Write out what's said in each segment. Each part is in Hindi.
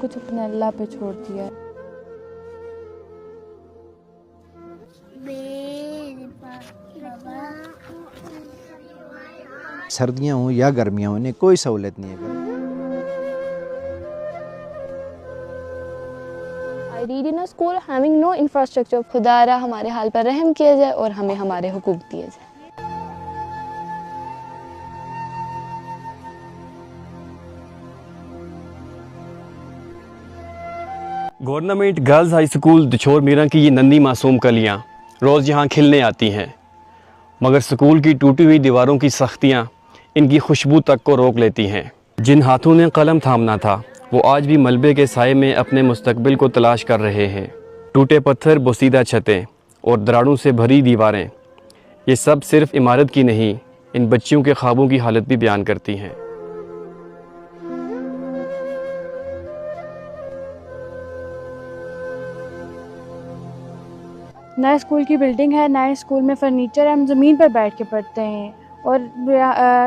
कुछ अपने अल्लाह पे छोड़ दिया है। सर्दियाँ हों या गर्मियाँ हों, इन्हें कोई सहूलत नहीं है। I read in a school having no infrastructure. खुदारा हमारे हाल पर रहम किया जाए और हमें हमारे हुकूक दिए जाए। गवर्नमेंट गर्ल्स हाई स्कूल दिछोर मीरा की ये नन्ही मासूम कलियाँ रोज़ यहाँ खिलने आती हैं, मगर स्कूल की टूटी हुई दीवारों की सख्तियाँ इनकी खुशबू तक को रोक लेती हैं। जिन हाथों ने कलम थामना था वो आज भी मलबे के साए में अपने मुस्तकबिल को तलाश कर रहे हैं। टूटे पत्थर, बोसीदा छतें और दरारों से भरी दीवारें, ये सब सिर्फ इमारत की नहीं, इन बच्चियों के ख्वाबों की हालत भी बयान करती हैं। नए स्कूल की बिल्डिंग है, नए स्कूल में फ़र्नीचर है, हम ज़मीन पर बैठ के पढ़ते हैं। और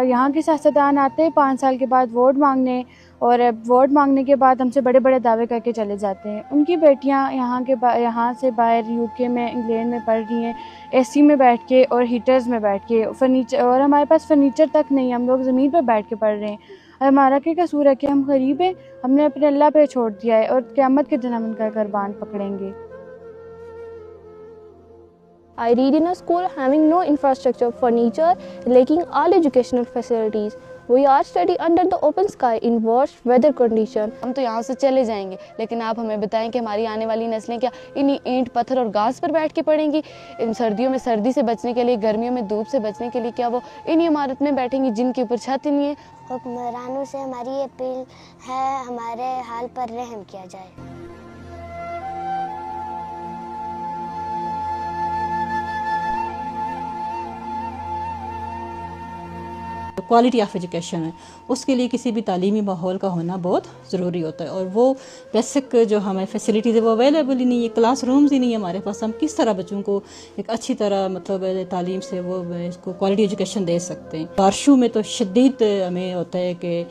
यहाँ के सियासतदान आते हैं 5 साल के बाद वोट मांगने, और वोट मांगने के बाद हमसे बड़े बड़े दावे करके चले जाते हैं। उनकी बेटियाँ यहाँ से बाहर यूके में, इंग्लैंड में पढ़ रही हैं, एसी में बैठ के और हीटर्स में बैठ के, फर्नीचर, और हमारे पास फर्नीचर तक नहीं, हम लोग ज़मीन पर बैठ के पढ़ रहे हैं। और हमारा क्या कसूर है कि हम गरीब हैं, हमने अपने अल्लाह पे छोड़ दिया है और क़यामत के दिन हम उनका कुर्बान पकड़ेंगे। I read in a school having no infrastructure, furniture, lacking all educational facilities. We are study under the open sky in worst weather condition. हम तो यहाँ से चले जाएंगे, लेकिन आप हमें बताएं कि हमारी आने वाली नस्लें क्या इन्हीं ईंट, पत्थर और घास पर बैठ के पढ़ेंगी? इन सर्दियों में सर्दी से बचने के लिए, गर्मियों में धूप से बचने के लिए क्या वो इन्हीं इमारत में बैठेंगी जिनके ऊपर छत नहीं है? हुक्मरानों से हमारी अपील है, हमारे हाल पर रहम किया जाए। क्वालिटी ऑफ एजुकेशन है, उसके लिए किसी भी तालीमी माहौल का होना बहुत ज़रूरी होता है। और वो बेसिक जो हमें फैसिलिटीज़ है वो अवेलेबल ही नहीं है, क्लासरूम्स ही नहीं है हमारे पास। हम किस तरह बच्चों को एक अच्छी तरह मतलब तालीम से वो इसको क्वालिटी एजुकेशन दे सकते हैं। बारिशों में तो शदीद हमें होता है कि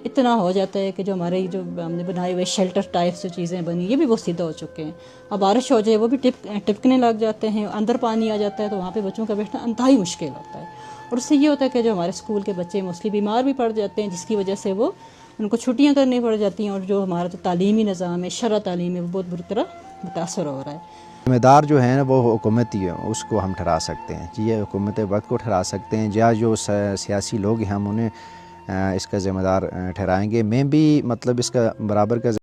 इतना हो जाता है कि जो हमारे जो हमने बनाए हुए शेल्टर टाइप्स जो चीज़ें बनी, ये भी बहुत सीधा हो चुके हैं। अब बारिश हो जाए वो भी टिपकने लग जाते हैं, अंदर पानी आ जाता है, तो वहाँ पे बच्चों का बैठना इंतहाई मुश्किल होता है। और उससे ये होता है कि जो हमारे स्कूल के बच्चे मोस्टली बीमार भी पड़ जाते हैं, जिसकी वजह से वो उनको छुट्टियाँ करनी पड़ जाती हैं। और जो हमारा जो तालीमी निज़ाम है, शरअ तालीम है, वो बहुत बुरी तरह मुतासर हो रहा है। ज़िम्मेदार जो है ना वो हुकूमत ही है, उसको हम ठहरा सकते हैं जी, ये हुकूमत वक्त को ठहरा सकते हैं, या जो सियासी लोग हैं हम उन्हें इसका ज़िम्मेदार ठहराएँगे। मैं भी मतलब इसका बराबर का